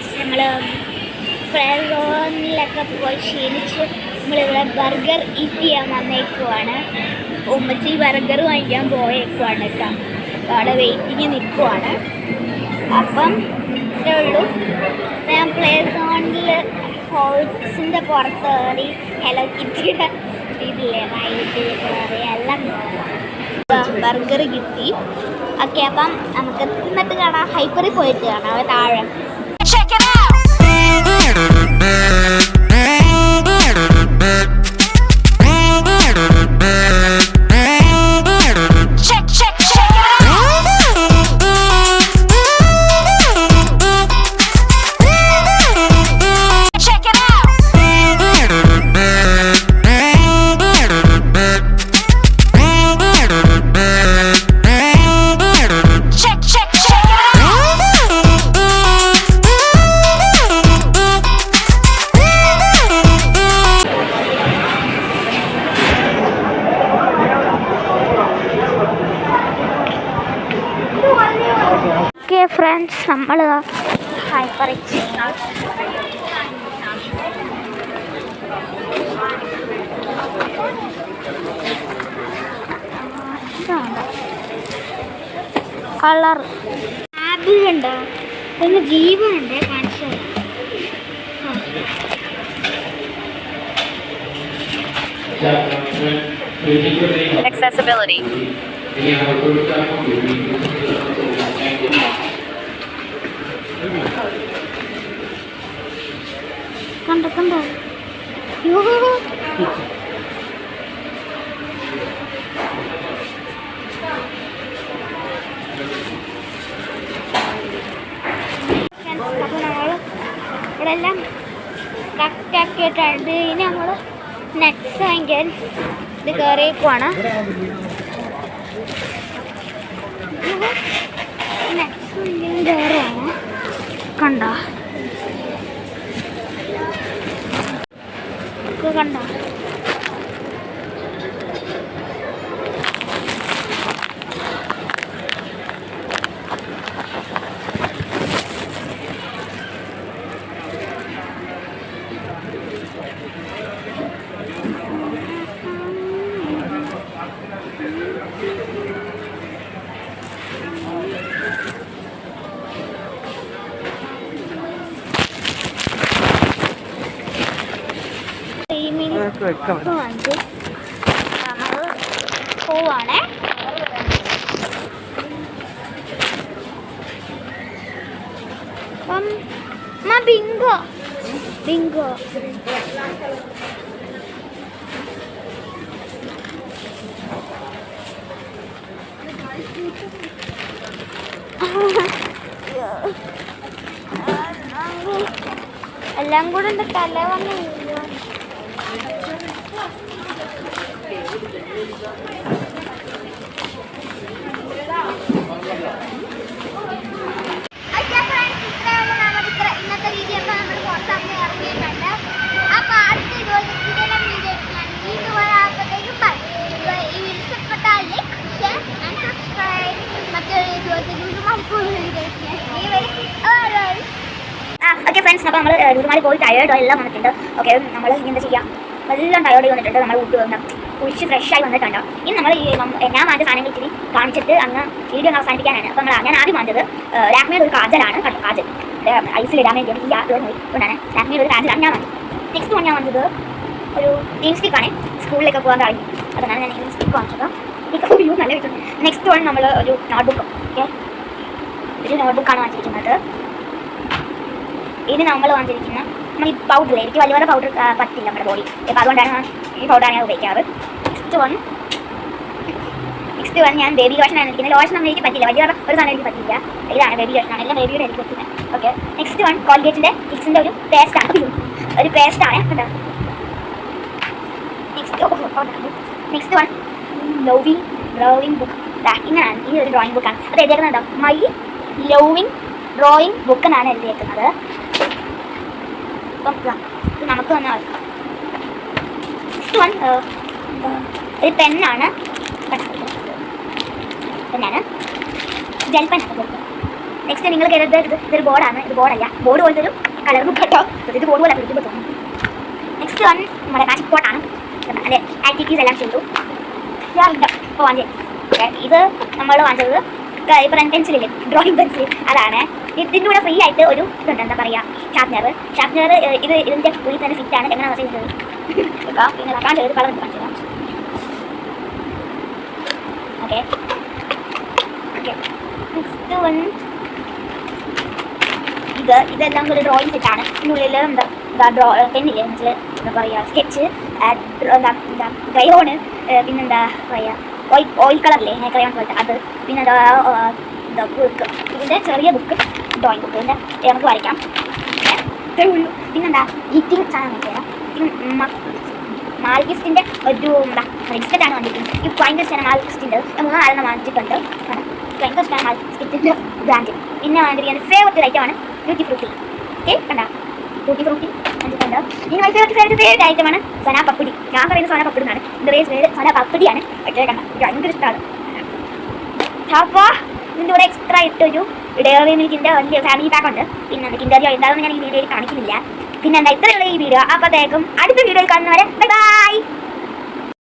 Friends, നമ്മൾ play സോണിലൊക്കെ പോയി ക്ഷീണിച്ച് നമ്മളിവിടെ ബർഗർ ഈറ്റ് ചെയ്യാൻ വന്നേക്കുവാണ്. ഉമ്മച്ചി ബർഗർ വാങ്ങിക്കാൻ പോയേക്കുവാണ് കേട്ടോ. അവിടെ വെയിറ്റിങ് നിൽക്കുവാണ്. അപ്പം ഇത്രേ ഉള്ളൂ. ഞാൻ പ്ലേ സോണിൽ ഹോൾസിൻ്റെ പുറത്ത് കയറി ഹലോ കിറ്റിയുടെ ഇതില്ലേ വൈകിട്ട് കയറി എല്ലാം ബർഗർ കിട്ടി. ഓക്കെ, അപ്പം നമുക്ക് തിന്നിട്ട് കാണാം. ഹൈപ്പറിൽ പോയിട്ട് കാണാം. അവ താഴെ ഫ്രണ്ട്സ്, നമ്മൾ ഹൈപ്പറിൽ കളർ ആപ്പിളുണ്ട്, പിന്നെ ജീവനുണ്ട്. കാണിച്ചു accessibility. കണ്ടോ കണ്ടോ അപ്പോൾ നമ്മൾ ഇവിടെ എല്ലാം കറക്റ്റാക്കിയിട്ടുണ്ട്. ഇനി നമ്മൾ നെക്സ്റ്റ് വാങ്ങിക്കാൻ ഇത് കയറിയേക്കുവാണ്. നെക്സ്റ്റ് വാങ്ങിക്കാൻ കയറുവാണ്. കണ്ടോ കണ്ടോ പോവാണേ. അപ്പം ബിങ്കോ ബിങ്കോ എല്ലാം കൂടെ എൻ്റെ തല വന്ന് ഇന്നത്തെ വീഡിയോ നമ്മൾ പുറത്തങ്ങനെ ഇറങ്ങിയിട്ടുണ്ട്. അപ്പോൾ അടുത്ത വീഡിയോ വീണ്ടും വരാത്തത്തേക്കും ഈ വീഡിയോ ഇഷ്ടപ്പെട്ടാൽ ലൈക്ക്, ഷെയർ ആൻഡ് സബ്സ്ക്രൈബ്. മറ്റൊരു ഓക്കെ ഫ്രണ്ട്സ്, അപ്പോൾ നമ്മൾ ലുലുമാളിൽ പോയി ടയേർഡോ എല്ലാം വന്നിട്ടുണ്ട്. ഓക്കെ, നമ്മൾ ഇനി എന്താ ചെയ്യാം, എല്ലാം ടയേർഡ് വന്നിട്ടുണ്ട്. നമ്മൾ കുളിച്ച് ഫ്രഷായി വന്നിട്ടുണ്ട്. ഇനി നമ്മൾ ഞാൻ വാങ്ങിച്ച സാധനങ്ങൾ ഇത്തിരി കാണിച്ചിട്ട് അങ്ങ് വീഡിയോ അവസാനിപ്പിക്കാനാണ്. അപ്പോൾ ഞാൻ ആദ്യം വാങ്ങിച്ചത് ലാക്മിയുടെ ഒരു കാജലാണ്. കാജൽ ഐസിലിടാൻ വേണ്ടി ഈ ആപ്പ് കൊണ്ടാണ് ലാക്മിയുടെ ഒരു കാജലാണ് ഞാൻ വാങ്ങിച്ചത്. നെക്സ്റ്റ് വൺ ഞാൻ വന്നത് ഒരു ലിപ്സ്റ്റിക്കാണ്. സ്കൂളിലേക്ക് പോകാൻ തുടങ്ങി, അതാണ് ഞാൻ ലിപ്സ്റ്റിക്ക് വാങ്ങിച്ചത്. ഇപ്പോൾ വ്യൂ നല്ല കിട്ടും. നെക്സ്റ്റ് വൺ നമ്മൾ ഒരു നോട്ട്ബുക്ക്. ഓക്കെ, ഒരു നോട്ട്ബുക്കാണ് വാങ്ങിച്ചിരിക്കുന്നത്. ഇത് നമ്മൾ വാങ്ങിച്ചിരിക്കുന്ന നമ്മൾ ഈ പൗഡർ, എനിക്ക് വലിയ പൗഡർ പറ്റില്ല നമ്മുടെ ബോഡി. അപ്പോൾ അതുകൊണ്ടാണ് ഈ പൗഡറാണ് ഞാൻ ഉപയോഗിക്കാറ്. നെക്സ്റ്റ് വൺ ഞാൻ ബേബി ലോഷനാണ് ഇരിക്കുന്നത്. ലോഷൻ ഒന്നും എനിക്ക് പറ്റില്ല, വലിയ ഒരു സാധനം എനിക്ക് പറ്റില്ല. ഇതാണ് ബേബി ലോഷനാണ്, എല്ലാം ബേബിയുടെ എനിക്ക് പറ്റുന്നത്. ഓക്കെ, നെക്സ്റ്റ് വൺ കോൾഗേറ്റിൻ്റെ കിക്സിൻ്റെ ഒരു പേസ്റ്റാണ്. ഒരു പേസ്റ്റാണ് കേട്ടോ. Next one drawing book. ഇങ്ങനെയാണ്, ഈ ഒരു ഡ്രോയിങ് ബുക്കാണ്. അത് എഴുതിയേക്കുന്നുണ്ടോ, മൈ ലവിങ് ഡ്രോയിങ് ബുക്ക് എന്നാണ് എഴുതിയേക്കുന്നത്. അപ്പം ഇത് നമുക്ക് വന്ന് വെക്കാം. നെക്സ്റ്റ് വൺ ഒരു പെന്നാണ്. പെന്നാണ് ജെൽ പെൻ. നെക്സ്റ്റ് നിങ്ങൾ കരുതുന്നത് ഇതൊരു ബോർഡാണ്. ഇത് ബോർഡല്ല, ബോർഡ് പോലത്തെ ഒരു കളർ ബുക്ക് കേട്ടോ. ഇത് ബോർഡ് പോലെ പിടിക്കുമ്പോൾ തോന്നുന്നു. നെക്സ്റ്റ് വൺ നമ്മുടെ മാജിക് പോട്ടാണ്. അതിൻ്റെ ആക്ടിവിറ്റീസ് എല്ലാം ചെയ്തു. ഇപ്പോൾ വാങ്ങിയത് ഇത് നമ്മൾ വാങ്ങിച്ചത് പെൻസിലില്ലേ, ഡ്രോയിങ് പെൻസിൽ, അതാണ്. ഇതിൻ്റെ കൂടെ ഫ്രീ ആയിട്ട് ഒരു ഇതുണ്ട്, എന്താ പറയുക, ഷാർപ്നർ. ഇത് ഇതിൻ്റെ ഉള്ളിൽ തന്നെ ഫിറ്റാണ്. എങ്ങനെയാണ് ചെയ്യുന്നത് പിന്നെ കാണിച്ചു തരാം, കളർ കാണിച്ചു തരാം. ഓക്കെ നെക്സ്റ്റ് വൺ ഇതെല്ലാം ഒരു ഡ്രോയിങ് സെറ്റാണ്. ഇതിനുള്ളിൽ എന്താ പെന്നില്ലേ, എന്നുവെച്ചാൽ എന്താ പറയുക, സ്കെച്ച്, ക്രയോണ്, പിന്നെന്താ പറയുക, ഓയിൽ കളറില്ലേ ക്രയോൺ പോലത്തെ അത്, പിന്നെന്താ ബുക്ക്, ഇതിൻ്റെ ചെറിയ ബുക്ക്, ഡ്രോയിങ് ബുക്ക്, ഇതിൻ്റെ നമുക്ക് വരയ്ക്കാം. ഇത്രയേ ഉള്ളൂ. പിന്നെന്താ ഈറ്റിംഗ് സാധനം നോക്കിയാൽ മാൽഗിസ്റ്റിൻ്റെ ഒരു എന്താ ബിസ്ക്കറ്റാണ് വന്നിരിക്കുന്നത്. ഈ ഭയങ്കര ഇഷ്ടമാണ് മാൽഗിസ്റ്റിൻ്റെ. 3-4 വാങ്ങിച്ചിട്ടുണ്ട്. ഭയങ്കര ഇഷ്ടമാണ് മാൽഗിസ്റ്റിൻ്റെ ബ്രാൻഡ്. പിന്നെ വന്നിരിക്കുന്ന ഫേവററ്റ് ഐറ്റമാണ് ട്യൂട്ടി ഫ്രൂട്ടി. ഓക്കെ കണ്ട, ട്യൂട്ടി ഫ്രൂട്ടി വന്നിട്ടുണ്ട്. ഇനി ഫേവററ്റ് ഐറ്റമാണ് സന പപ്പടി. ഞാൻ പറയുന്നത് സന പപ്പടി എന്നാണ്, ഇതിൻ്റെ പേര് സന പപ്പടിയാണ്. ഓക്കെ കണ്ട, ഭയങ്കര ഇഷ്ടമാണ്. അപ്പോൾ ഇതിൻ്റെ കൂടെ എക്സ്ട്രാ ഇട്ടൊരു ഡെയറി മിൽക്കിൻ്റെ വലിയ ഫാമിലി പാക്ക് ഉണ്ട്. പിന്നെ കിൻഡർ ജോയ് എന്താണെന്ന് ഞാൻ ഈ വീഡിയോയിൽ കാണിക്കുന്നില്ല. പിന്നെ എന്താ ഇത്രയുള്ള ഈ വീഡിയോ. അപ്പോഴത്തേക്കും അടുത്ത വീഡിയോയിൽ കാണുന്നവരെ ബൈ ബൈ.